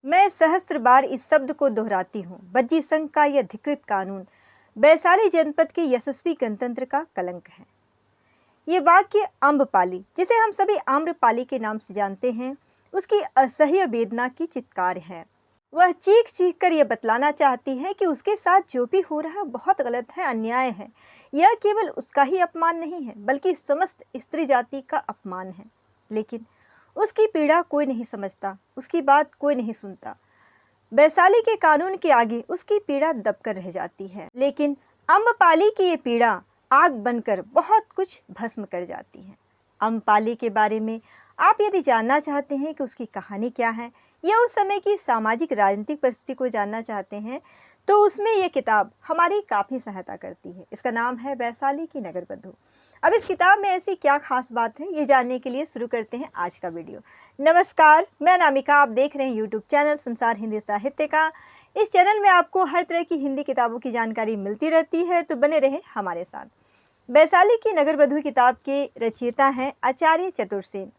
मैं सहस्त्र बार इस शब्द को दोहराती हूँ, बज्जी संघ का यह धिकृत कानून वैशाली जनपद के यशस्वी गणतंत्र का कलंक है। ये वाक्य अम्रपाली, जिसे हम सभी आम्रपाली के नाम से जानते हैं, उसकी असह्य वेदना की चित्कार है। वह चीख चीख कर यह बतलाना चाहती है कि उसके साथ जो भी हो रहा है बहुत गलत है, अन्याय है। यह केवल उसका ही अपमान नहीं है, बल्कि समस्त स्त्री जाति का अपमान है। लेकिन उसकी पीड़ा कोई नहीं समझता, उसकी बात कोई नहीं सुनता। वैशाली के कानून के आगे उसकी पीड़ा दबकर रह जाती है। लेकिन अम्रपाली की ये पीड़ा आग बनकर बहुत कुछ भस्म कर जाती है। अम्रपाली के बारे में आप यदि जानना चाहते हैं कि उसकी कहानी क्या है या उस समय की सामाजिक राजनीतिक परिस्थिति को जानना चाहते हैं, तो उसमें यह किताब हमारी काफ़ी सहायता करती है। इसका नाम है वैशाली की नगरवधू। अब इस किताब में ऐसी क्या खास बात है, ये जानने के लिए शुरू करते हैं आज का वीडियो। नमस्कार, मैं अनामिका, आप देख रहे हैं यूट्यूब चैनल संसार हिंदी साहित्य का। इस चैनल में आपको हर तरह की हिंदी किताबों की जानकारी मिलती रहती है, तो बने रहे हमारे साथ। वैशाली की नगरवधू किताब के रचयिता हैं आचार्य चतुरसेन।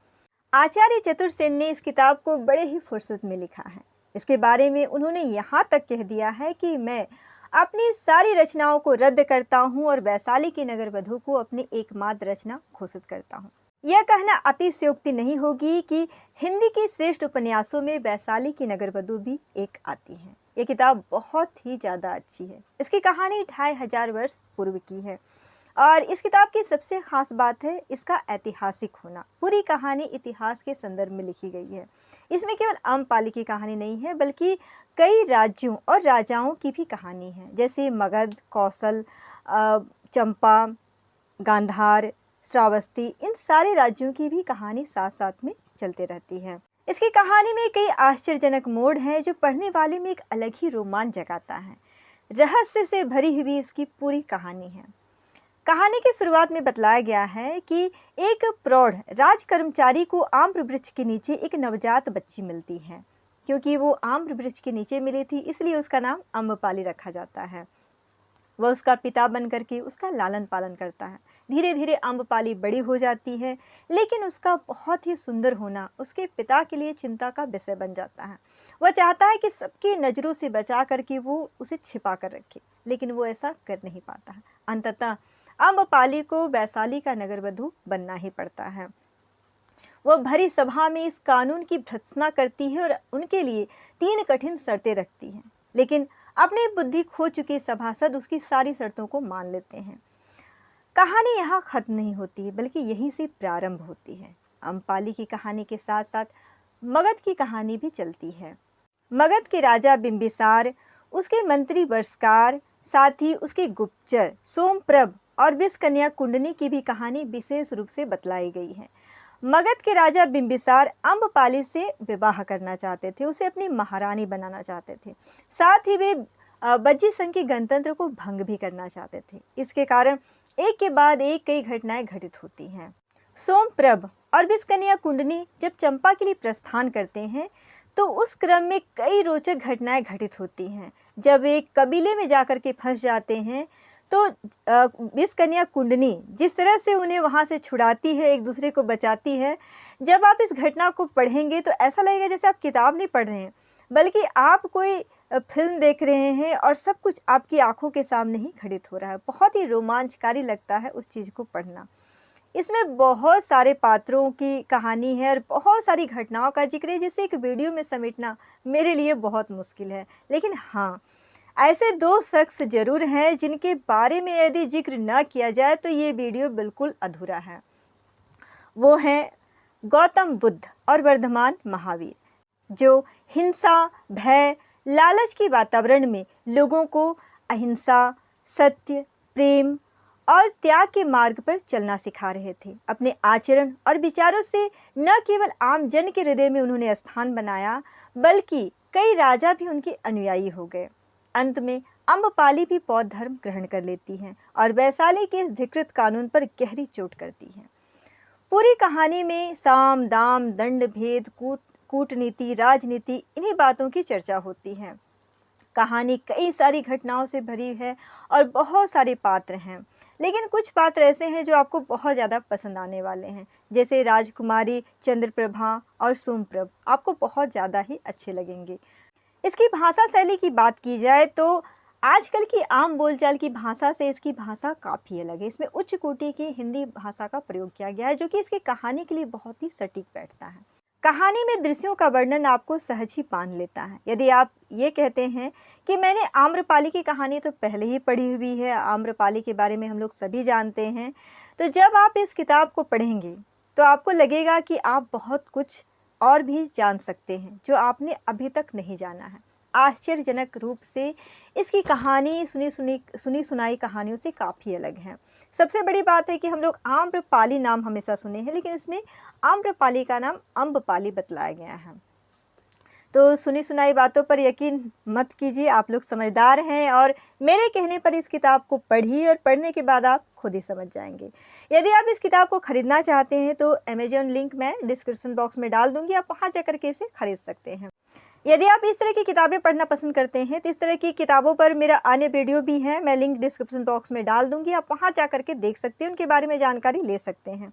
आचार्य चतुरसेन ने इस किताब को बड़े ही फुर्सत में लिखा है। इसके बारे में उन्होंने यहाँ तक कह दिया है कि मैं अपनी सारी रचनाओं को रद्द करता हूँ और वैशाली की नगरवधू को अपनी एकमात्र रचना घोषित करता हूँ। यह कहना अतिशयोक्ति नहीं होगी कि हिंदी के श्रेष्ठ उपन्यासों में वैशाली की नगरवधू भी एक आती है। ये किताब बहुत ही ज़्यादा अच्छी है। इसकी कहानी 2500 वर्ष पूर्व की है और इस किताब की सबसे खास बात है इसका ऐतिहासिक होना। पूरी कहानी इतिहास के संदर्भ में लिखी गई है। इसमें केवल अम्रपाली की कहानी नहीं है, बल्कि कई राज्यों और राजाओं की भी कहानी है, जैसे मगध, कौशल, चंपा, गांधार, श्रावस्ती, इन सारे राज्यों की भी कहानी साथ साथ में चलते रहती है। इसकी कहानी में कई आश्चर्यजनक मोड़ हैं जो पढ़ने वाले में एक अलग ही रोमांच जगाता है। रहस्य से भरी हुई इसकी पूरी कहानी है। कहानी की शुरुआत में बतलाया गया है कि एक प्रौढ़ राज कर्मचारी को आम्र वृक्ष के नीचे एक नवजात बच्ची मिलती है। क्योंकि वो आम्र वृक्ष के नीचे मिली थी, इसलिए उसका नाम अम्रपाली रखा जाता है। वह उसका पिता बन करके उसका लालन पालन करता है। धीरे धीरे अम्रपाली बड़ी हो जाती है, लेकिन उसका बहुत ही सुंदर होना उसके पिता के लिए चिंता का विषय बन जाता है। वह चाहता है कि सबकी नज़रों से बचा करके वो उसे छिपा कर रखे, लेकिन वो ऐसा कर नहीं पाता है। अंततः अम्रपाली को वैशाली का नगरवधू बनना ही पड़ता है। वह भरी सभा में इस कानून की भर्त्सना करती है और उनके लिए 3 कठिन शर्तें रखती है, लेकिन अपनी बुद्धि खो चुके सभासद उसकी सारी शर्तों को मान लेते हैं। कहानी यहाँ खत्म नहीं होती है, बल्कि यहीं से प्रारंभ होती है। अम्रपाली की कहानी के साथ साथ मगध की कहानी भी चलती है। मगध के राजा बिंबिसार, उसके मंत्री वर्षकार, साथ ही उसके गुप्तचर सोमप्रभ और विषकन्या कुंडनी की भी कहानी विशेष रूप से बतलाई गई है। मगध के राजा बिंबिसार अम्रपाली से विवाह करना चाहते थे, उसे अपनी महारानी बनाना चाहते थे। साथ ही वे बज्जी संघ के गणतंत्र को भंग भी करना चाहते थे। इसके कारण एक के बाद एक कई घटनाएं घटित होती हैं। सोमप्रभ और विषकन्या कुंडनी जब चंपा के लिए प्रस्थान करते हैं, तो उस क्रम में कई रोचक घटनाएं घटित होती हैं। जब एक कबीले में जाकर के फंस जाते हैं, तो विषकन्या कुंडनी जिस तरह से उन्हें वहाँ से छुड़ाती है, एक दूसरे को बचाती है, जब आप इस घटना को पढ़ेंगे तो ऐसा लगेगा जैसे आप किताब नहीं पढ़ रहे हैं, बल्कि आप कोई फिल्म देख रहे हैं और सब कुछ आपकी आंखों के सामने ही घटित हो रहा है। बहुत ही रोमांचकारी लगता है उस चीज़ को पढ़ना। इसमें बहुत सारे पात्रों की कहानी है और बहुत सारी घटनाओं का जिक्र है, जिसे एक वीडियो में समेटना मेरे लिए बहुत मुश्किल है। लेकिन हाँ, ऐसे 2 शख्स जरूर हैं जिनके बारे में यदि जिक्र ना किया जाए तो ये वीडियो बिल्कुल अधूरा है। वो हैं गौतम बुद्ध और वर्धमान महावीर, जो हिंसा, भय, लालच के वातावरण में लोगों को अहिंसा, सत्य, प्रेम और त्याग के मार्ग पर चलना सिखा रहे थे। अपने आचरण और विचारों से न केवल आम जन के हृदय में उन्होंने स्थान बनाया, बल्कि कई राजा भी उनके अनुयायी हो गए। अंत में अम्रपाली भी बौद्ध धर्म ग्रहण कर लेती हैं और वैशाली के इस धिकृत कानून पर गहरी चोट करती हैं। पूरी कहानी में साम, दाम, दंड भेद, कूटनीति, राजनीति, इन्हीं बातों की चर्चा होती है। कहानी कई सारी घटनाओं से भरी है और बहुत सारे पात्र हैं, लेकिन कुछ पात्र ऐसे हैं जो आपको बहुत ज़्यादा पसंद आने वाले हैं, जैसे राजकुमारी, चंद्रप्रभा और सोमप्रभ आपको बहुत ज़्यादा ही अच्छे लगेंगे। इसकी भाषा शैली की बात की जाए तो आजकल की आम बोलचाल की भाषा से इसकी भाषा काफ़ी अलग है। इसमें उच्च कोटि की हिंदी भाषा का प्रयोग किया गया है, जो कि इसकी कहानी के लिए बहुत ही सटीक बैठता है। कहानी में दृश्यों का वर्णन आपको सहज ही पान लेता है। यदि आप ये कहते हैं कि मैंने आम्रपाली की कहानी तो पहले ही पढ़ी हुई है, आम्रपाली के बारे में हम लोग सभी जानते हैं, तो जब आप इस किताब को पढ़ेंगे तो आपको लगेगा कि आप बहुत कुछ और भी जान सकते हैं जो आपने अभी तक नहीं जाना है। आश्चर्यजनक रूप से इसकी कहानी सुनी सुनाई कहानियों से काफ़ी अलग है। सबसे बड़ी बात है कि हम लोग आम्रपाली नाम हमेशा सुने हैं, लेकिन इसमें आम्रपाली का नाम अम्बपाली बतलाया गया है। तो सुनी सुनाई बातों पर यकीन मत कीजिए, आप लोग समझदार हैं और मेरे कहने पर इस किताब को पढ़िए और पढ़ने के बाद आप खुद ही समझ जाएंगे। यदि आप इस किताब को ख़रीदना चाहते हैं तो अमेजॉन लिंक मैं डिस्क्रिप्शन बॉक्स में डाल दूँगी, आप वहाँ जाकर के इसे ख़रीद सकते हैं। यदि आप इस तरह की किताबें पढ़ना पसंद करते हैं तो इस तरह की किताबों पर मेरा अन्य वीडियो भी है, मैं लिंक डिस्क्रिप्शन बॉक्स में डाल दूँगी, आप वहाँ जाकर के देख सकते हैं, उनके बारे में जानकारी ले सकते हैं।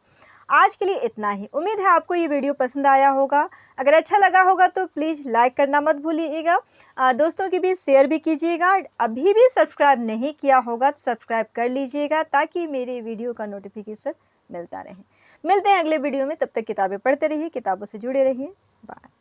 आज के लिए इतना ही। उम्मीद है आपको ये वीडियो पसंद आया होगा। अगर अच्छा लगा होगा तो प्लीज़ लाइक करना मत भूलिएगा, दोस्तों के बीच शेयर भी कीजिएगा। अभी भी सब्सक्राइब नहीं किया होगा तो सब्सक्राइब कर लीजिएगा ताकि मेरे वीडियो का नोटिफिकेशन मिलता रहे। मिलते हैं अगले वीडियो में, तब तक किताबें पढ़ते रहिए, किताबों से जुड़े रहिए। बाय।